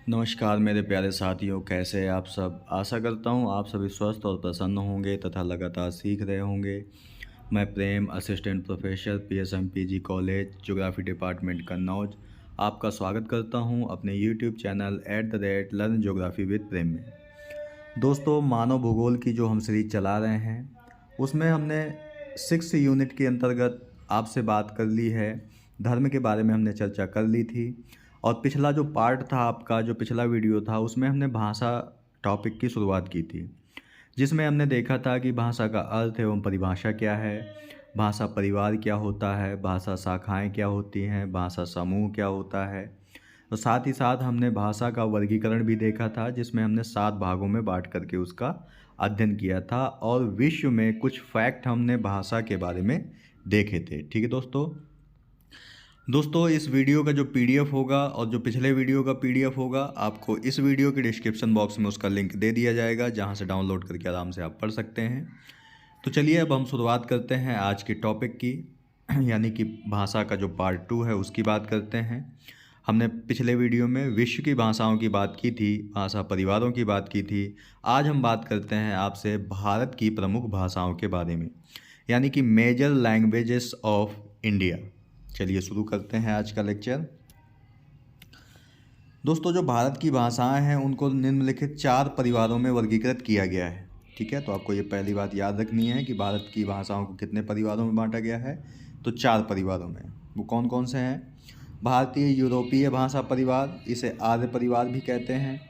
नमस्कार मेरे प्यारे साथियों, कैसे हैं आप सब। आशा करता हूँ आप सभी स्वस्थ और प्रसन्न होंगे तथा लगातार सीख रहे होंगे। मैं Prem, assistant professor, PSMPG college, geography department Kannauj, आपका स्वागत करता हूँ अपने YouTube channel @learn geography with Prem में। दोस्तों, मानव भूगोल की जो हम सीरीज चला रहे हैं उसमें हमने 6 यूनिट के अंतर्गत आपसे बात कर ली है। धर्म के बारे में हमने चर्चा कर ली थी और पिछला जो पार्ट था, आपका जो पिछला वीडियो था, उसमें हमने भाषा टॉपिक की शुरुआत की थी, जिसमें हमने देखा था कि भाषा का अर्थ एवं परिभाषा क्या है, भाषा परिवार क्या होता है, भाषा शाखाएं क्या होती हैं, भाषा समूह क्या होता है। तो साथ ही साथ हमने भाषा का वर्गीकरण भी देखा था, जिसमें हमने 7 भागों में बांट करके उसका अध्ययन किया था और विश्व में कुछ फैक्ट हमने भाषा के बारे में देखे थे। ठीक है दोस्तों, इस वीडियो का जो पीडीएफ होगा और जो पिछले वीडियो का पीडीएफ होगा, आपको इस वीडियो के डिस्क्रिप्शन बॉक्स में उसका लिंक दे दिया जाएगा, जहां से डाउनलोड करके आराम से आप पढ़ सकते हैं। तो चलिए अब हम शुरुआत करते हैं आज के टॉपिक की, यानी कि भाषा का जो पार्ट 2 है उसकी बात करते हैं। हमने पिछले वीडियो में विश्व की भाषाओं की बात की थी, भाषा परिवारों की बात की थी। आज हम बात करते हैं आपसे भारत की प्रमुख भाषाओं के बारे में, यानी कि मेजर लैंग्वेजेस ऑफ इंडिया। चलिए शुरू करते हैं आज का लेक्चर। दोस्तों, जो भारत की भाषाएं हैं उनको निम्नलिखित 4 परिवारों में वर्गीकृत किया गया है। ठीक है, तो आपको ये पहली बात याद रखनी है कि भारत की भाषाओं को कितने परिवारों में बांटा गया है। तो 4 परिवारों में। वो कौन कौन से हैं? भारतीय यूरोपीय भाषा परिवार, इसे आर्य परिवार भी कहते हैं।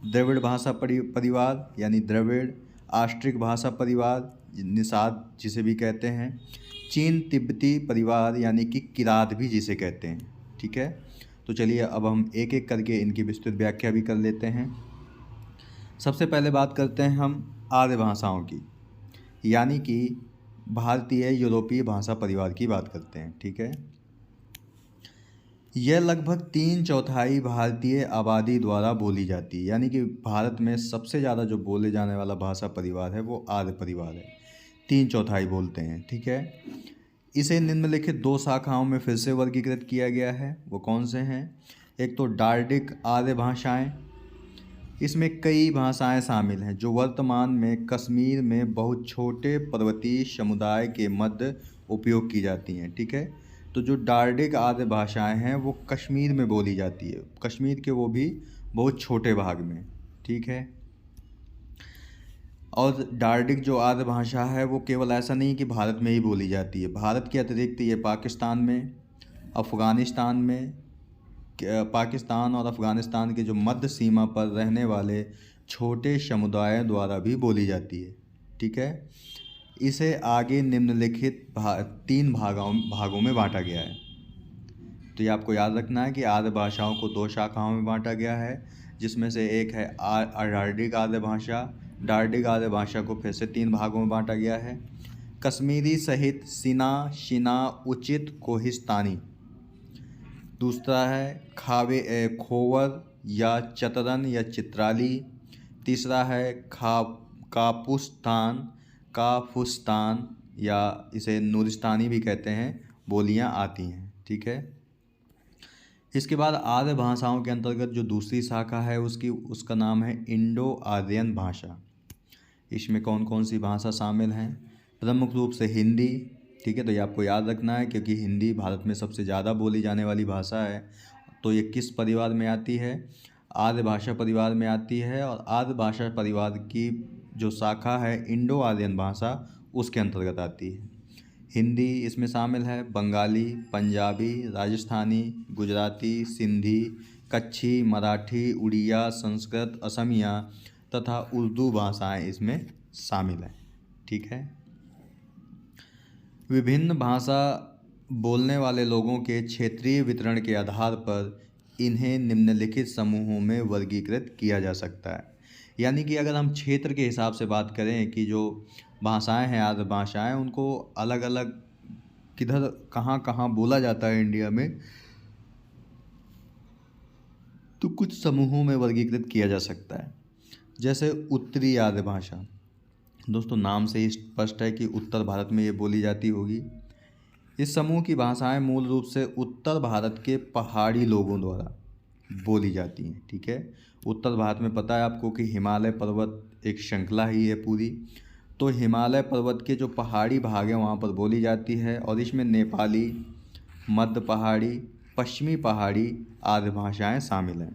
द्रविड़ भाषा परिवार यानी द्रविड़। आष्ट्रिक भाषा परिवार, निषाद जिसे भी कहते हैं। चीन तिब्बती परिवार यानी कि किरात भी जिसे कहते हैं। ठीक है, तो चलिए अब हम एक एक करके इनकी विस्तृत व्याख्या भी कर लेते हैं। सबसे पहले बात करते हैं हम आर्य भाषाओं की, यानी कि भारतीय यूरोपीय भाषा परिवार की बात करते हैं। ठीक है, यह लगभग 3/4 भारतीय आबादी द्वारा बोली जाती है, यानी कि भारत में सबसे ज़्यादा जो बोले जाने वाला भाषा परिवार है वो आर्य परिवार है। 3/4 बोलते हैं। ठीक है, इसे निम्नलिखित 2 शाखाओं में फिर से वर्गीकृत किया गया है। वो कौन से हैं? एक तो डार्डिक आर्य भाषाएं, इसमें कई भाषाएं शामिल हैं जो वर्तमान में कश्मीर में बहुत छोटे पर्वतीय समुदाय के मध्य उपयोग की जाती हैं। ठीक है, तो जो डार्डिक आर्य भाषाएं हैं वो कश्मीर में बोली जाती है, कश्मीर के वो भी बहुत छोटे भाग में। ठीक है, और डार्डिक जो आर्य भाषा है वो केवल ऐसा नहीं कि भारत में ही बोली जाती है, भारत के अतिरिक्त ये पाकिस्तान में, अफ़गानिस्तान में, पाकिस्तान और अफ़गानिस्तान के जो मध्य सीमा पर रहने वाले छोटे समुदायों द्वारा भी बोली जाती है। ठीक है, इसे आगे निम्नलिखित 3 भागों में बांटा गया है। तो ये आपको याद रखना है कि आर्य भाषाओं को 2 शाखाओं में बांटा गया है, जिसमें से एक है डार्डिक आर्य भाषा। डार्डिक आर्य भाषा को फिर से 3 भागों में बांटा गया है, कश्मीरी सहित सिना, शिना, उचित, कोहिस्तानी। दूसरा है खोवर या चतरन या चित्राली। तीसरा है कापुस्तान या इसे नूरिस्तानी भी कहते हैं, बोलियां आती हैं। ठीक है, इसके बाद आर्य भाषाओं के अंतर्गत जो दूसरी शाखा है उसका नाम है इंडो आर्यन भाषा। इसमें कौन कौन सी भाषा शामिल हैं? प्रमुख रूप से हिंदी। ठीक है, तो ये आपको याद रखना है क्योंकि हिंदी भारत में सबसे ज़्यादा बोली जाने वाली भाषा है। तो ये किस परिवार में आती है? आर्य भाषा परिवार में आती है, और आर्य भाषा परिवार की जो शाखा है इंडो आर्यन भाषा, उसके अंतर्गत आती है। हिंदी इसमें शामिल है, बंगाली, पंजाबी, राजस्थानी, गुजराती, सिंधी, कच्छी, मराठी, उड़िया, संस्कृत, असमिया तथा उर्दू भाषाएं इसमें शामिल हैं। ठीक है, विभिन्न भाषा बोलने वाले लोगों के क्षेत्रीय वितरण के आधार पर इन्हें निम्नलिखित समूहों में वर्गीकृत किया जा सकता है। यानी कि अगर हम क्षेत्र के हिसाब से बात करें कि जो भाषाएं हैं, आर्य भाषाएं, उनको अलग अलग किधर कहाँ कहाँ बोला जाता है इंडिया में, तो कुछ समूहों में वर्गीकृत किया जा सकता है। जैसे उत्तरी आर्य भाषा, दोस्तों नाम से ही स्पष्ट है कि उत्तर भारत में ये बोली जाती होगी। इस समूह की भाषाएं मूल रूप से उत्तर भारत के पहाड़ी लोगों द्वारा बोली जाती हैं। ठीक है, उत्तर भारत में पता है आपको कि हिमालय पर्वत एक श्रृंखला ही है पूरी, तो हिमालय पर्वत के जो पहाड़ी भाग हैं वहाँ पर बोली जाती है, और इसमें नेपाली, मध्य पहाड़ी, पश्चिमी पहाड़ी आदि भाषाएं शामिल हैं।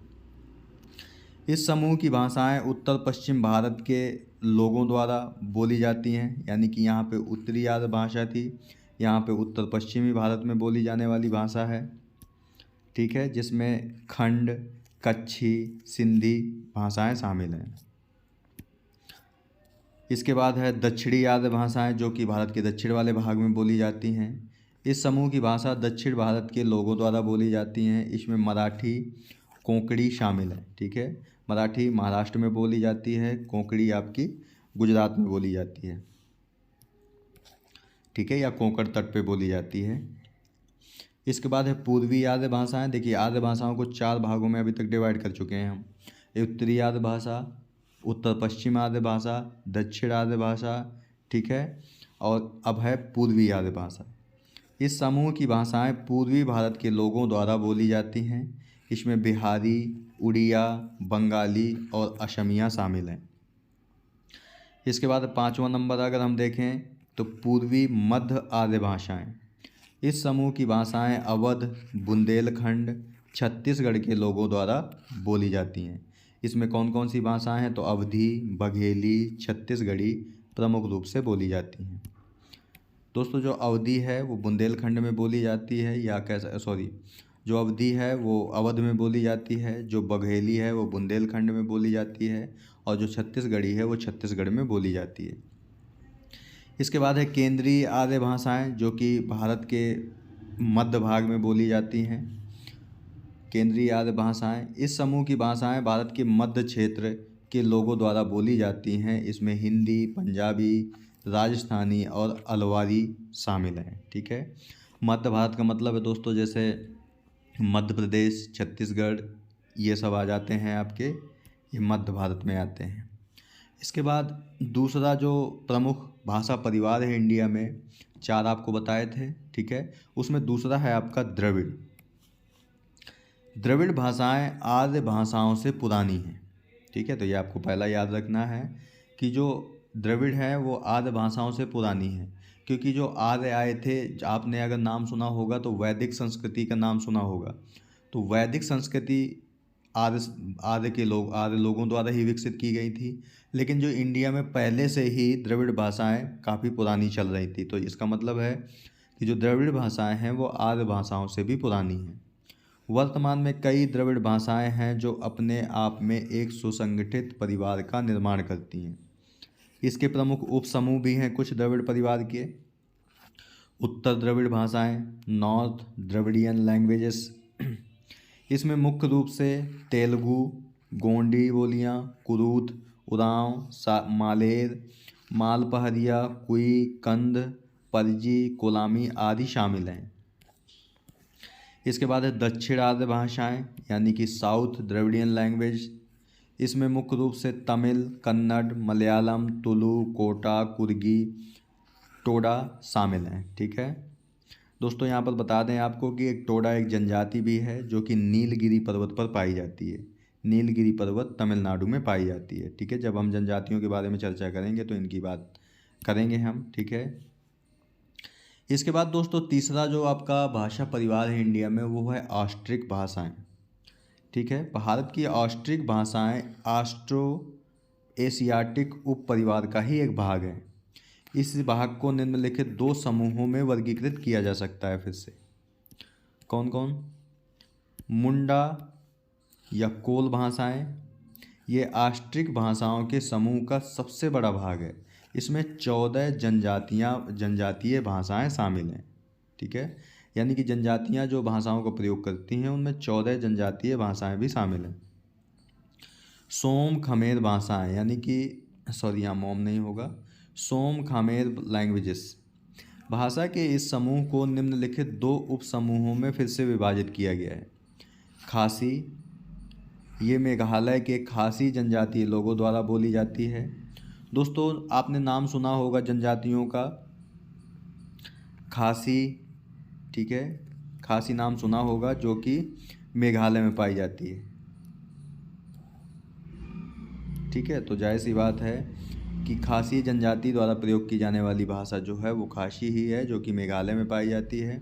इस समूह की भाषाएं उत्तर पश्चिम भारत के लोगों द्वारा बोली जाती हैं, यानी कि यहाँ पे उत्तरी आर्य भाषा थी, यहाँ पे उत्तर पश्चिमी भारत में बोली जाने वाली भाषा है। ठीक है, जिसमें खंड, कच्छी, सिंधी भाषाएं शामिल हैं। इसके बाद है दक्षिणी आर्य भाषाएं, जो कि भारत के दक्षिण वाले भाग में बोली जाती हैं। इस समूह की भाषा दक्षिण भारत के लोगों द्वारा बोली जाती हैं। इसमें मराठी, कोंकणी शामिल है। ठीक है, मराठी महाराष्ट्र में बोली जाती है, कोंकणी आपकी गुजरात में बोली जाती है। ठीक है, या कोंकण तट पे बोली जाती है। इसके बाद है पूर्वी आर्य भाषाएं। देखिए, आर्य भाषाओं को 4 भागों में अभी तक डिवाइड कर चुके हैं हम। उत्तरी आर्य भाषा, उत्तर पश्चिम आर्य भाषा, दक्षिण आर्य भाषा। ठीक है, और अब है पूर्वी आर्य भाषा। इस समूह की भाषाएं पूर्वी भारत के लोगों द्वारा बोली जाती हैं। इसमें बिहारी, उड़िया, बंगाली और असमिया शामिल हैं। इसके बाद 5वां नंबर अगर हम देखें तो पूर्वी मध्य आर्य भाषाएं। इस समूह की भाषाएं अवध, बुंदेलखंड, छत्तीसगढ़ के लोगों द्वारा बोली जाती हैं। इसमें कौन कौन सी भाषाएं हैं तो अवधी, बघेली, छत्तीसगढ़ी प्रमुख रूप से बोली जाती हैं। दोस्तों, जो अवधी है वो बुंदेलखंड में बोली जाती है, या जो अवधी है वो अवध में बोली जाती है, जो बघेली है वो बुंदेलखंड में बोली जाती है, और जो छत्तीसगढ़ी है वो छत्तीसगढ़ में बोली जाती है। इसके बाद है केंद्रीय आर्य भाषाएं, जो कि भारत के मध्य भाग में बोली जाती हैं। केंद्रीय आर्य भाषाएं, इस समूह की भाषाएं भारत के मध्य क्षेत्र के लोगों द्वारा बोली जाती हैं। इसमें हिंदी, पंजाबी, राजस्थानी और अलवारी शामिल हैं। ठीक है, मध्य भारत का मतलब है दोस्तों जैसे मध्य प्रदेश, छत्तीसगढ़, ये सब आ जाते हैं आपके, ये मध्य भारत में आते हैं। इसके बाद दूसरा जो प्रमुख भाषा परिवार है इंडिया में, 4 आपको बताए थे। ठीक है, उसमें दूसरा है आपका द्रविड़। द्रविड़ भाषाएं आर्य भाषाओं से पुरानी हैं। ठीक है, तो ये आपको पहला याद रखना है कि जो द्रविड़ है वो आर्य भाषाओं से पुरानी है, क्योंकि जो आर्य आए थे, आपने अगर नाम सुना होगा तो वैदिक संस्कृति का नाम सुना होगा, तो वैदिक संस्कृति आर्य लोगों द्वारा ही विकसित की गई थी। लेकिन जो इंडिया में पहले से ही द्रविड़ भाषाएं काफ़ी पुरानी चल रही थी, तो इसका मतलब है कि जो द्रविड़ भाषाएं हैं वो आर्य भाषाओं से भी पुरानी हैं। वर्तमान में कई द्रविड़ भाषाएं हैं जो अपने आप में एक सुसंगठित परिवार का निर्माण करती हैं। इसके प्रमुख उपसमूह भी हैं कुछ द्रविड़ परिवार के। उत्तर द्रविड़ भाषाएं, नॉर्थ द्रविडियन लैंग्वेजेस। इसमें मुख्य रूप से तेलुगु, गोंडी बोलियाँ, कुरुत, उरांव, मालेर, मालपहरिया, कुई, कंद, परजी, कोलामी आदि शामिल हैं। इसके बाद है दक्षिण आर्य भाषाएं, यानी कि साउथ द्रविडियन लैंग्वेज। इसमें मुख्य रूप से तमिल, कन्नड़, मलयालम, तुलु, कोटा, कुर्गी, टोडा शामिल हैं। ठीक है दोस्तों, यहाँ पर बता दें आपको कि एक टोडा एक जनजाति भी है जो कि नीलगिरी पर्वत पर पाई जाती है। नीलगिरी पर्वत तमिलनाडु में पाई जाती है। ठीक है, जब हम जनजातियों के बारे में चर्चा करेंगे तो इनकी बात करेंगे हम। ठीक है, इसके बाद दोस्तों तीसरा जो आपका भाषा परिवार है इंडिया में वो है ऑस्ट्रिक भाषाएं। ठीक है, भारत की ऑस्ट्रिक भाषाएं ऑस्ट्रो एशियाटिक उप परिवार का ही एक भाग है। इस भाग को निम्नलिखित 2 समूहों में वर्गीकृत किया जा सकता है। फिर से कौन कौन? मुंडा या कोल भाषाएं, ये ऑस्ट्रिक भाषाओं के समूह का सबसे बड़ा भाग है। इसमें 14 जनजातीय भाषाएं शामिल हैं। ठीक है, यानी कि जनजातियां जो भाषाओं का प्रयोग करती हैं उनमें 14 जनजातीय भाषाएं भी शामिल हैं। सोम खमेर भाषाएं, यानी कि यहाँ मोम नहीं होगा, सोम खमेर लैंग्वेजेस। भाषा के इस समूह को निम्नलिखित 2 उपसमूहों में फिर से विभाजित किया गया है। खासी, ये मेघालय के खासी जनजातीय लोगों द्वारा बोली जाती है। दोस्तों आपने नाम सुना होगा जनजातियों का, खासी। ठीक है, खासी नाम सुना होगा, जो कि मेघालय में पाई जाती है। ठीक है, तो जाहिर सी बात है कि खासी जनजाति द्वारा प्रयोग की जाने वाली भाषा जो है वो खासी ही है, जो कि मेघालय में पाई जाती है।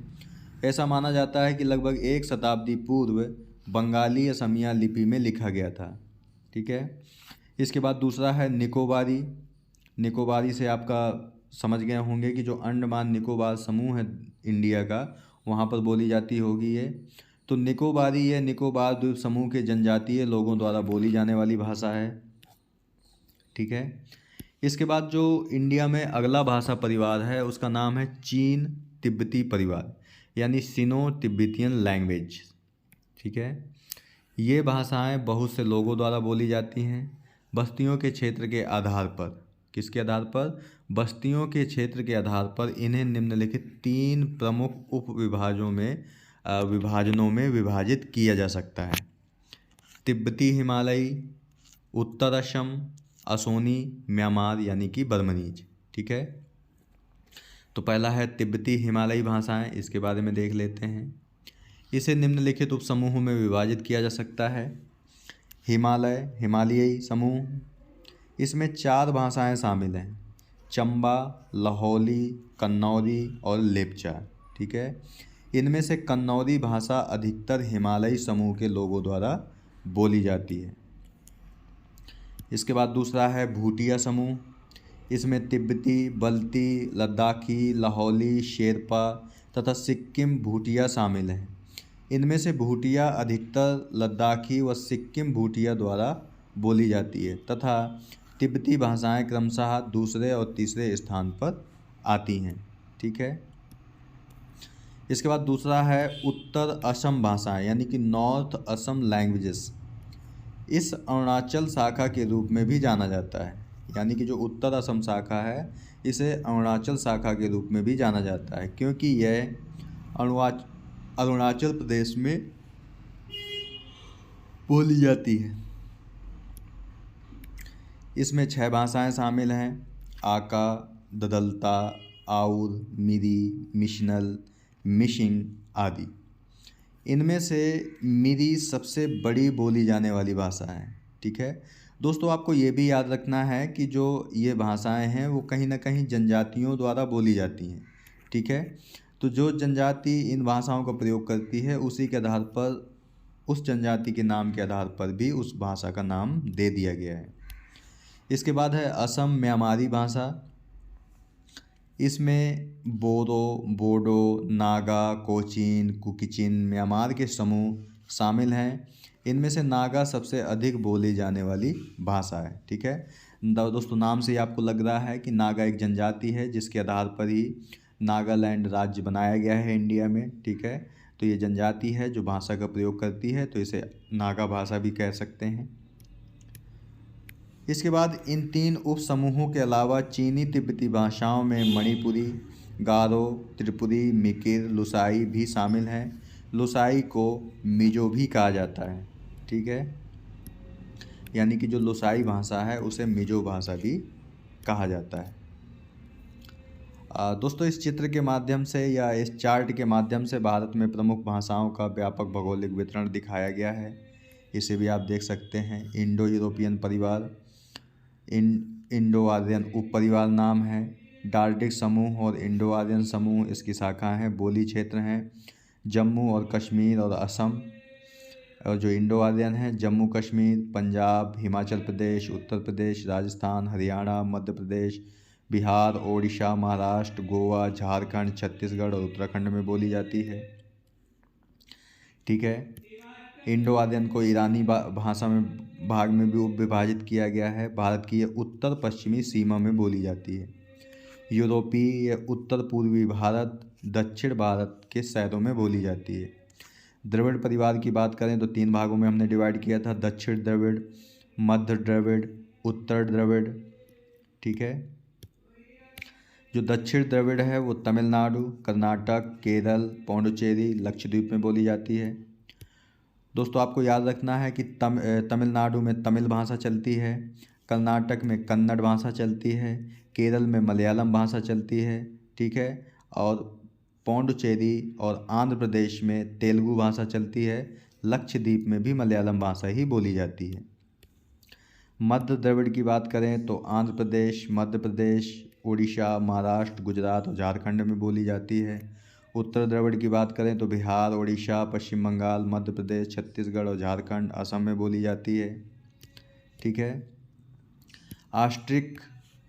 ऐसा माना जाता है कि लगभग 1 शताब्दी पूर्व बंगाली असमिया लिपि में लिखा गया था। ठीक है, इसके बाद दूसरा है निकोबारी। निकोबारी से आपका समझ गए होंगे कि जो अंडमान निकोबार समूह है इंडिया का, वहाँ पर बोली जाती होगी ये। तो निकोबारी ये निकोबार द्वीप समूह के जनजातीय लोगों द्वारा बोली जाने वाली भाषा है। ठीक है, इसके बाद जो इंडिया में अगला भाषा परिवार है उसका नाम है चीन तिब्बती परिवार, यानी सिनो तिब्बतियन लैंग्वेज। ठीक है, ये भाषाएं बहुत से लोगों द्वारा बोली जाती हैं। बस्तियों के क्षेत्र के आधार पर, किसके आधार पर? बस्तियों के क्षेत्र के आधार पर इन्हें निम्नलिखित 3 प्रमुख विभाजनों में विभाजित किया जा सकता है। तिब्बती हिमालयी, उत्तर असम, असोनी, म्यांमार यानी कि बर्मनीज। ठीक है, तो पहला है तिब्बती हिमालयी भाषाएं, इसके बारे में देख लेते हैं। इसे निम्नलिखित उपसमूहों में विभाजित किया जा सकता है। हिमालयी समूह, इसमें 4 भाषाएं शामिल हैं, चंबा, लाहौली, कन्नौरी और लेप्चा। ठीक है, इनमें से कन्नौरी भाषा अधिकतर हिमालयी समूह के लोगों द्वारा बोली जाती है। इसके बाद दूसरा है भूटिया समूह। इसमें तिब्बती, बल्ती, लद्दाखी, लाहौली, शेरपा तथा सिक्किम भूटिया शामिल हैं। इनमें से भूटिया अधिकतर लद्दाखी व सिक्किम भूटिया द्वारा बोली जाती है तथा तिब्बती भाषाएं क्रमशः दूसरे और तीसरे स्थान पर आती हैं। ठीक है, इसके बाद दूसरा है उत्तर असम भाषाएं, यानी कि नॉर्थ असम लैंग्वेजेस। इस अरुणाचल शाखा के रूप में भी जाना जाता है, यानी कि जो उत्तर असम शाखा है इसे अरुणाचल शाखा के रूप में भी जाना जाता है, क्योंकि यह अरुणाचल प्रदेश में बोली जाती है। इसमें 6 भाषाएं शामिल हैं, आका, ददलता, आउर, मिरी, मिशनल, मिशिंग आदि। इनमें से मिरी सबसे बड़ी बोली जाने वाली भाषा है। ठीक है दोस्तों, आपको ये भी याद रखना है कि जो ये भाषाएं हैं वो कहीं ना कहीं जनजातियों द्वारा बोली जाती हैं। ठीक है, तो जो जनजाति इन भाषाओं का प्रयोग करती है उसी के आधार पर, उस जनजाति के नाम के आधार पर भी उस भाषा का नाम दे दिया गया है। इसके बाद है असम म्यांमारी भाषा। इसमें बोडो, नागा, कोचिन, कुकिचिन, म्यांमार के समूह शामिल हैं। इनमें से नागा सबसे अधिक बोली जाने वाली भाषा है। ठीक है दोस्तों, नाम से ही आपको लग रहा है कि नागा एक जनजाति है जिसके आधार पर ही नागालैंड राज्य बनाया गया है इंडिया में। ठीक है, तो ये जनजाति है जो भाषा का प्रयोग करती है, तो इसे नागा भाषा भी कह सकते हैं। इसके बाद इन 3 उप समूहों के अलावा चीनी तिब्बती भाषाओं में मणिपुरी, गारो, त्रिपुरी, मिकिर, लुसाई भी शामिल हैं। लुसाई को मिजो भी कहा जाता है। ठीक है, यानी कि जो लुसाई भाषा है उसे मिजो भाषा भी कहा जाता है। दोस्तों, इस चित्र के माध्यम से या इस चार्ट के माध्यम से भारत में प्रमुख भाषाओं का व्यापक भौगोलिक वितरण दिखाया गया है। इसे भी आप देख सकते हैं। इंडो यूरोपियन परिवार, इंडो आर्यन उप परिवार नाम है। डार्डिक समूह और इंडो आर्यन समूह इसकी शाखा हैं। बोली क्षेत्र हैं जम्मू और कश्मीर और असम। और जो इंडो आर्यन है जम्मू कश्मीर, पंजाब, हिमाचल प्रदेश, उत्तर प्रदेश, राजस्थान, हरियाणा, मध्य प्रदेश, बिहार, ओडिशा, महाराष्ट्र, गोवा, झारखंड, छत्तीसगढ़ और उत्तराखंड में बोली जाती है। ठीक है, इंडो आर्यन को ईरानी भाषा में भाग में भी विभाजित किया गया है। भारत की ये उत्तर पश्चिमी सीमा में बोली जाती है। यूरोपीय उत्तर पूर्वी भारत, दक्षिण भारत के शहरों में बोली जाती है। द्रविड़ परिवार की बात करें तो 3 भागों में हमने डिवाइड किया था, दक्षिण द्रविड़, मध्य द्रविड़, उत्तर द्रविड़। ठीक है, जो दक्षिण द्रविड़ है वो तमिलनाडु, कर्नाटक, केरल, पौंडुचेरी, लक्षद्वीप में बोली जाती है। दोस्तों, आपको याद रखना है कि तमिलनाडु में तमिल भाषा चलती है, कर्नाटक में कन्नड़ भाषा चलती है, केरल में मलयालम भाषा चलती है। ठीक है, और पौंडुचेरी और आंध्र प्रदेश में तेलुगु भाषा चलती है, लक्षद्वीप में भी मलयालम भाषा ही बोली जाती है। मध्य द्रविड़ की बात करें तो आंध्र प्रदेश, मध्य प्रदेश, उड़ीसा, महाराष्ट्र, गुजरात और झारखंड में बोली जाती है। उत्तर द्रविड़ की बात करें तो बिहार, उड़ीसा, पश्चिम बंगाल, मध्य प्रदेश, छत्तीसगढ़ और झारखंड, असम में बोली जाती है। ठीक है। ऑस्ट्रिक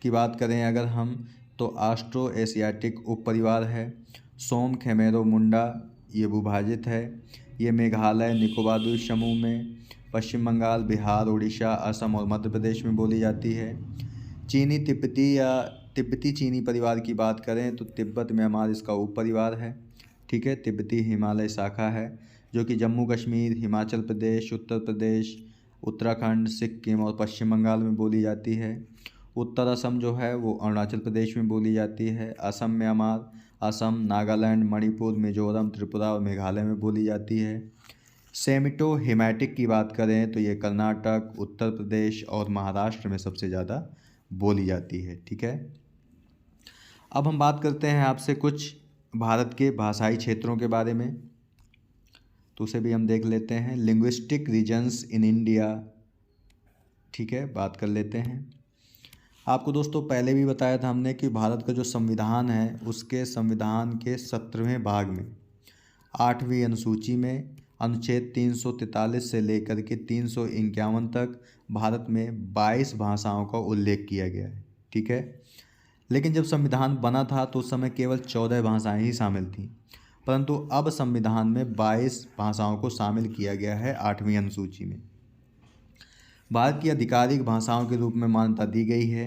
की बात करें अगर हम तो ऑस्ट्रो एशियाटिक उप परिवार है। सोम खेमेरो मुंडा ये विभाजित है। ये मेघालय, निकोबार द्वीप समूह में, पश्चिम बंगाल, बिहार, उड़ीसा, असम और मध्य प्रदेश में बोली जाती है। चीनी तिब्बती या तिब्बती चीनी परिवार की बात करें तो तिब्बत म्यांमार इसका उप परिवार है। ठीक है। तिब्बती हिमालय शाखा है जो कि जम्मू कश्मीर, हिमाचल प्रदेश, उत्तर प्रदेश, उत्तराखंड, सिक्किम और पश्चिम बंगाल में बोली जाती है। उत्तर असम जो है वो अरुणाचल प्रदेश में बोली जाती है। असम म्यांमार, असम, नागालैंड, मणिपुर, मिजोरम, त्रिपुरा और मेघालय में बोली जाती है। सेमिटो हिमैटिक की बात करें तो ये कर्नाटक, उत्तर प्रदेश और महाराष्ट्र में सबसे ज़्यादा बोली जाती है। ठीक है। अब हम बात करते हैं आपसे कुछ भारत के भाषाई क्षेत्रों के बारे में, तो उसे भी हम देख लेते हैं। Linguistic regions in India. ठीक है, बात कर लेते हैं। आपको दोस्तों पहले भी बताया था हमने कि भारत का जो संविधान है उसके संविधान के 17वें भाग में 8वीं अनुसूची में अनुच्छेद 343 से लेकर के 351 तक भारत में 22 भाषाओं का उल्लेख किया गया है। ठीक है। लेकिन जब संविधान बना था तो उस समय केवल 14 भाषाएं ही शामिल थीं, परंतु अब संविधान में 22 भाषाओं को शामिल किया गया है 8वीं अनुसूची में। भारत की आधिकारिक भाषाओं के रूप में मान्यता दी गई है।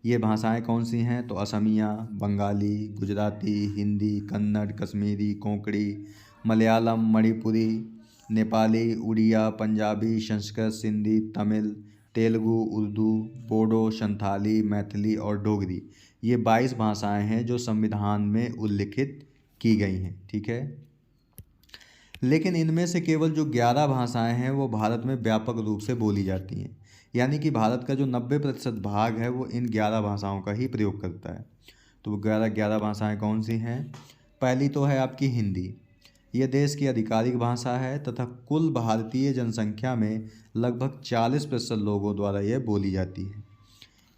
ये भाषाएं कौन सी हैं तो असमिया, बंगाली, गुजराती, हिंदी, कन्नड़, कश्मीरी, कोंकणी, मलयालम, मणिपुरी, नेपाली, उड़िया, पंजाबी, संस्कृत, सिंधी, तमिल, तेलुगु, उर्दू, बोडो, संथाली, मैथिली और डोगरी। ये 22 भाषाएं हैं जो संविधान में उल्लिखित की गई हैं। ठीक है। लेकिन इनमें से केवल जो 11 भाषाएं हैं वो भारत में व्यापक रूप से बोली जाती हैं, यानी कि भारत का जो 90% भाग है वो इन 11 भाषाओं का ही प्रयोग करता है। तो वो 11 भाषाएं कौन सी हैं? पहली तो है आपकी हिंदी। ये देश की आधिकारिक भाषा है तथा कुल भारतीय जनसंख्या में लगभग 40% लोगों द्वारा यह बोली जाती है।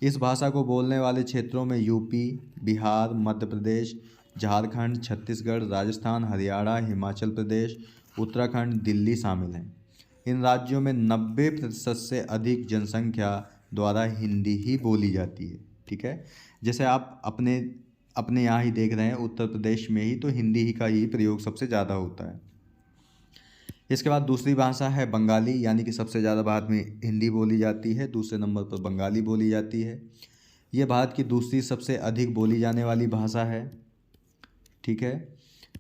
इस भाषा को बोलने वाले क्षेत्रों में यूपी, बिहार, मध्य प्रदेश, झारखंड, छत्तीसगढ़, राजस्थान, हरियाणा, हिमाचल प्रदेश, उत्तराखंड, दिल्ली शामिल हैं। इन राज्यों में 90% से अधिक जनसंख्या द्वारा हिंदी ही बोली जाती है। ठीक है। जैसे आप अपने यहाँ ही देख रहे हैं, उत्तर प्रदेश में ही तो हिंदी ही का ही प्रयोग सबसे ज़्यादा होता है। इसके बाद दूसरी भाषा है बंगाली, यानी कि सबसे ज़्यादा भारत में हिंदी बोली जाती है, दूसरे नंबर पर बंगाली बोली जाती है। ये भारत की दूसरी सबसे अधिक बोली जाने वाली भाषा है। ठीक है।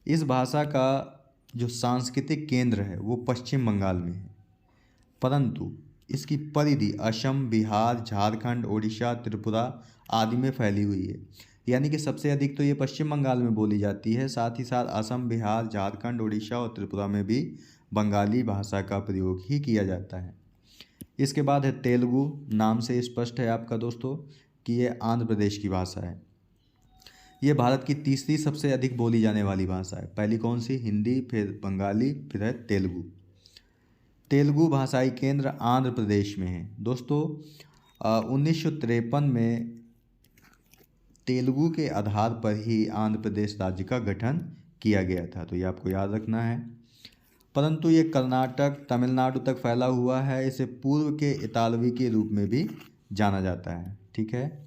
इस भाषा का जो सांस्कृतिक केंद्र है वो पश्चिम बंगाल में है, परंतु इसकी परिधि असम, बिहार, झारखंड, उड़ीसा, त्रिपुरा आदि में फैली हुई है। यानी कि सबसे अधिक तो ये पश्चिम बंगाल में बोली जाती है, साथ ही साथ असम, बिहार, झारखंड, उड़ीसा और त्रिपुरा में भी बंगाली भाषा का प्रयोग ही किया जाता है। इसके बाद है तेलुगु। नाम से स्पष्ट है आपका दोस्तों कि ये आंध्र प्रदेश की भाषा है। ये भारत की तीसरी सबसे अधिक बोली जाने वाली भाषा है। पहली कौन सी? हिंदी, फिर बंगाली, फिर है तेलुगु। तेलुगु भाषाई केंद्र आंध्र प्रदेश में है। दोस्तों 1953 में तेलुगु के आधार पर ही आंध्र प्रदेश राज्य का गठन किया गया था, तो ये आपको याद रखना है। परंतु ये कर्नाटक, तमिलनाडु तक फैला हुआ है। इसे पूर्व के इतालवी के रूप में भी जाना जाता है। ठीक है।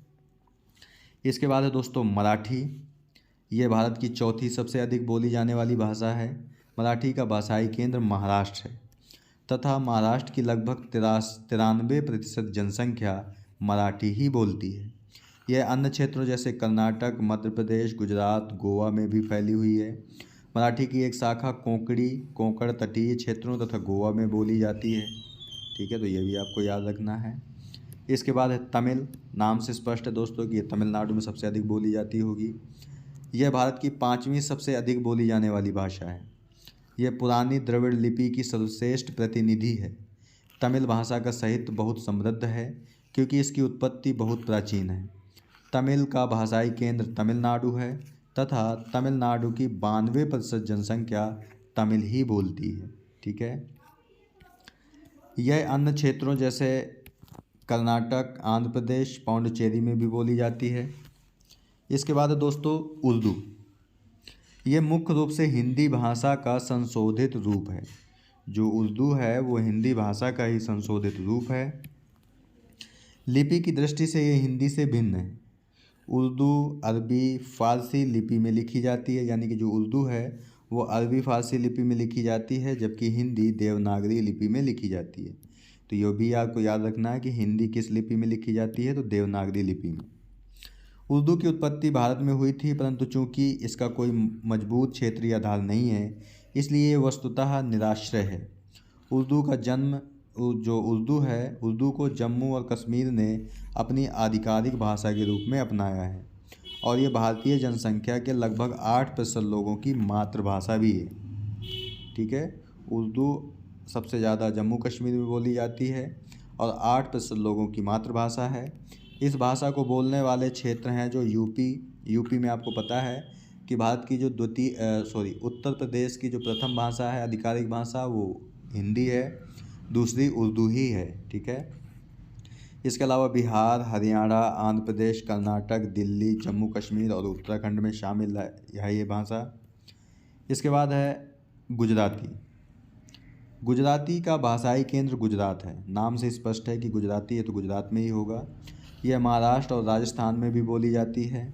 इसके बाद है दोस्तों मराठी। ये भारत की चौथी सबसे अधिक बोली जाने वाली भाषा है। मराठी का भाषाई केंद्र महाराष्ट्र है तथा महाराष्ट्र की लगभग 93% जनसंख्या मराठी ही बोलती है। यह अन्य क्षेत्रों जैसे कर्नाटक, मध्य प्रदेश, गुजरात, गोवा में भी फैली हुई है। मराठी की एक शाखा कोंकण तटीय क्षेत्रों तथा गोवा में बोली जाती है। ठीक है, तो ये भी आपको याद रखना है। इसके बाद है तमिल। नाम से स्पष्ट है दोस्तों कि ये तमिलनाडु में सबसे अधिक बोली जाती होगी। यह भारत की 5वीं सबसे अधिक बोली जाने वाली भाषा है। यह पुरानी द्रविड़ लिपि की सर्वश्रेष्ठ प्रतिनिधि है। तमिल भाषा का साहित्य बहुत समृद्ध है क्योंकि इसकी उत्पत्ति बहुत प्राचीन है। तमिल का भाषाई केंद्र तमिलनाडु है तथा तमिलनाडु की 92% जनसंख्या तमिल ही बोलती है। ठीक है। यह अन्य क्षेत्रों जैसे कर्नाटक, आंध्र प्रदेश, पौंडुचेरी में भी बोली जाती है। इसके बाद है दोस्तों उर्दू। ये मुख्य रूप से हिंदी भाषा का संशोधित रूप है। जो उर्दू है वो हिंदी भाषा का ही संशोधित रूप है। लिपि की दृष्टि से ये हिंदी से भिन्न है। उर्दू अरबी फ़ारसी लिपि में लिखी जाती है, यानी कि जो उर्दू है वो अरबी फ़ारसी लिपि में लिखी जाती है, जबकि हिंदी देवनागरी लिपि में लिखी जाती है। तो ये भी आपको याद रखना है कि हिंदी किस लिपि में लिखी जाती है, तो देवनागरी लिपि में। उर्दू की उत्पत्ति भारत में हुई थी, परंतु चूंकि इसका कोई मजबूत क्षेत्रीय आधार नहीं है, इसलिए ये वस्तुतः निराश्रय है। उर्दू का जन्म जो उर्दू है, उर्दू को जम्मू और कश्मीर ने अपनी आधिकारिक भाषा के रूप में अपनाया है और ये भारतीय जनसंख्या के लगभग 8% लोगों की मातृभाषा भी है। ठीक है, उर्दू सबसे ज़्यादा जम्मू कश्मीर में बोली जाती है और 8% लोगों की मातृभाषा है। इस भाषा को बोलने वाले क्षेत्र हैं जो यूपी में आपको पता है कि भारत की जो उत्तर प्रदेश की जो प्रथम भाषा है, आधिकारिक भाषा, वो हिंदी है, दूसरी उर्दू ही है। ठीक है, इसके अलावा बिहार, हरियाणा, आंध्र प्रदेश, कर्नाटक, दिल्ली, जम्मू कश्मीर और उत्तराखंड में शामिल है ये भाषा। इसके बाद है गुजराती। गुजराती का भाषाई केंद्र गुजरात है। नाम से स्पष्ट है कि गुजराती है तो गुजरात में ही होगा। यह महाराष्ट्र और राजस्थान में भी बोली जाती है।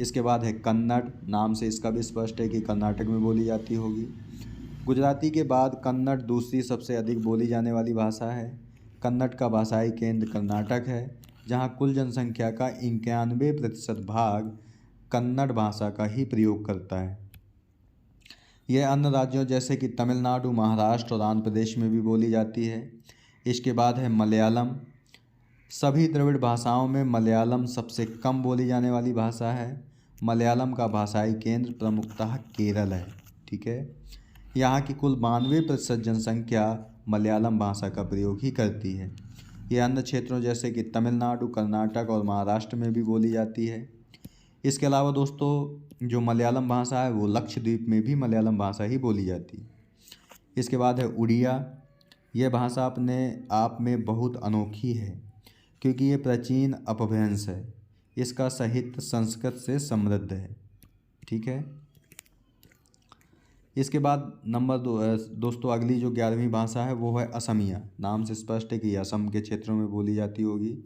इसके बाद है कन्नड़। नाम से इसका भी स्पष्ट है कि कर्नाटक में बोली जाती होगी। गुजराती के बाद कन्नड़ दूसरी सबसे अधिक बोली जाने वाली भाषा है। कन्नड़ का भाषाई केंद्र कर्नाटक है, जहां कुल जनसंख्या का 91% भाग कन्नड़ भाषा का ही प्रयोग करता है। यह अन्य राज्यों जैसे कि तमिलनाडु, महाराष्ट्र और आंध्र प्रदेश में भी बोली जाती है। इसके बाद है मलयालम। सभी द्रविड़ भाषाओं में मलयालम सबसे कम बोली जाने वाली भाषा है। मलयालम का भाषाई केंद्र प्रमुखतः केरल है। ठीक है, यहाँ की कुल 92% जनसंख्या मलयालम भाषा का प्रयोग ही करती है। ये अन्य क्षेत्रों जैसे कि तमिलनाडु, कर्नाटक और महाराष्ट्र में भी बोली जाती है। इसके अलावा दोस्तों जो मलयालम भाषा है वो लक्षद्वीप में भी मलयालम भाषा ही बोली जाती है। इसके बाद है उड़िया। यह भाषा अपने आप में बहुत अनोखी है क्योंकि ये प्राचीन अपभ्रंश है। इसका साहित्य संस्कृत से समृद्ध है। ठीक है, इसके बाद दोस्तों अगली जो 11वीं भाषा है वो है असमिया। नाम से स्पष्ट है कि असम के क्षेत्रों में बोली जाती होगी।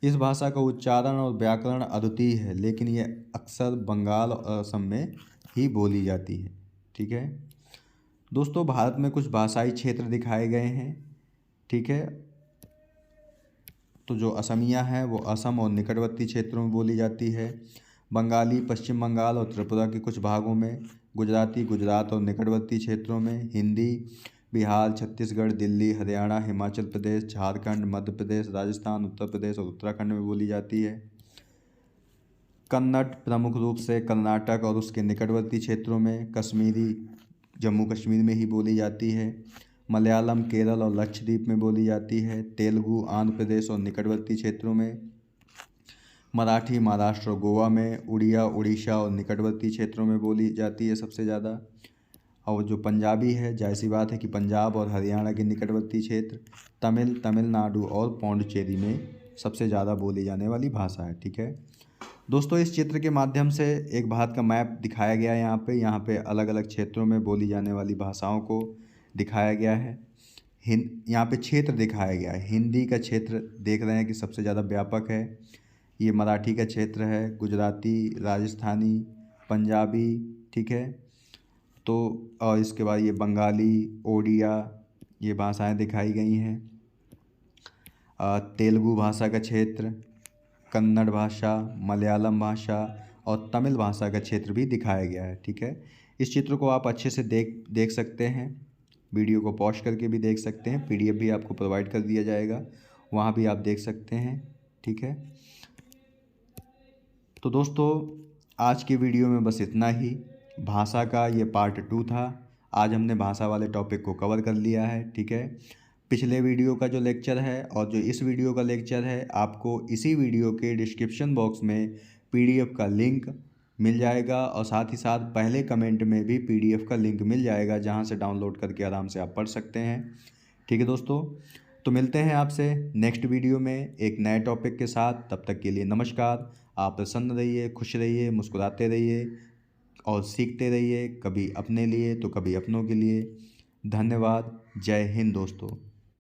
इस भाषा का उच्चारण और व्याकरण अद्वितीय है, लेकिन यह अक्सर बंगाल और असम में ही बोली जाती है। ठीक है दोस्तों, भारत में कुछ भाषाई क्षेत्र दिखाए गए हैं। ठीक है, तो जो असमिया है वो असम और निकटवर्ती क्षेत्रों में बोली जाती है। बंगाली पश्चिम बंगाल और त्रिपुरा के कुछ भागों में, गुजराती गुजरात और निकटवर्ती क्षेत्रों में, हिंदी बिहार, छत्तीसगढ़, दिल्ली, हरियाणा, हिमाचल प्रदेश, झारखंड, मध्य प्रदेश, राजस्थान, उत्तर प्रदेश और उत्तराखंड में बोली जाती है। कन्नड़ प्रमुख रूप से कर्नाटक और उसके निकटवर्ती क्षेत्रों में, कश्मीरी जम्मू कश्मीर में ही बोली जाती है। मलयालम केरल और लक्षद्वीप में बोली जाती है। तेलुगु आंध्र प्रदेश और निकटवर्ती क्षेत्रों में। मराठी महाराष्ट्र और गोवा में। उड़िया उड़ीसा और निकटवर्ती क्षेत्रों में बोली जाती है सबसे ज़्यादा। और जो पंजाबी है, जाहिर सी बात है कि पंजाब और हरियाणा के निकटवर्ती क्षेत्र, तमिलनाडु और पौंडुचेरी में सबसे ज़्यादा बोली जाने वाली भाषा है। ठीक है दोस्तों, इस चित्र के माध्यम से एक भारत का मैप दिखाया गया है। यहाँ पे अलग अलग क्षेत्रों में बोली जाने वाली भाषाओं को दिखाया गया है। यहाँ पे क्षेत्र दिखाया गया है। हिंदी का क्षेत्र देख रहे हैं कि सबसे ज़्यादा व्यापक है। ये मराठी का क्षेत्र है, गुजराती, राजस्थानी, पंजाबी। ठीक है, तो और इसके बाद ये बंगाली, ओडिया, ये भाषाएं दिखाई गई हैं। तेलुगु भाषा का क्षेत्र, कन्नड़ भाषा, मलयालम भाषा और तमिल भाषा का क्षेत्र भी दिखाया गया है। ठीक है, इस चित्र को आप अच्छे से देख सकते हैं। वीडियो को पॉज करके भी देख सकते हैं। PDF भी आपको प्रोवाइड कर दिया जाएगा, वहाँ भी आप देख सकते हैं। ठीक है, तो दोस्तों आज की वीडियो में बस इतना ही। भाषा का ये पार्ट 2 था। आज हमने भाषा वाले टॉपिक को कवर कर लिया है। ठीक है, पिछले वीडियो का जो लेक्चर है और जो इस वीडियो का लेक्चर है, आपको इसी वीडियो के डिस्क्रिप्शन बॉक्स में PDF का लिंक मिल जाएगा और साथ ही साथ पहले कमेंट में भी PDF का लिंक मिल जाएगा, जहां से डाउनलोड करके आराम से आप पढ़ सकते हैं। ठीक है दोस्तों, तो मिलते हैं आपसे नेक्स्ट वीडियो में एक नए टॉपिक के साथ। तब तक के लिए नमस्कार। आप प्रसन्न रहिए, खुश रहिए, मुस्कुराते रहिए और सीखते रहिए, कभी अपने लिए तो कभी अपनों के लिए। धन्यवाद। जय हिंद दोस्तों।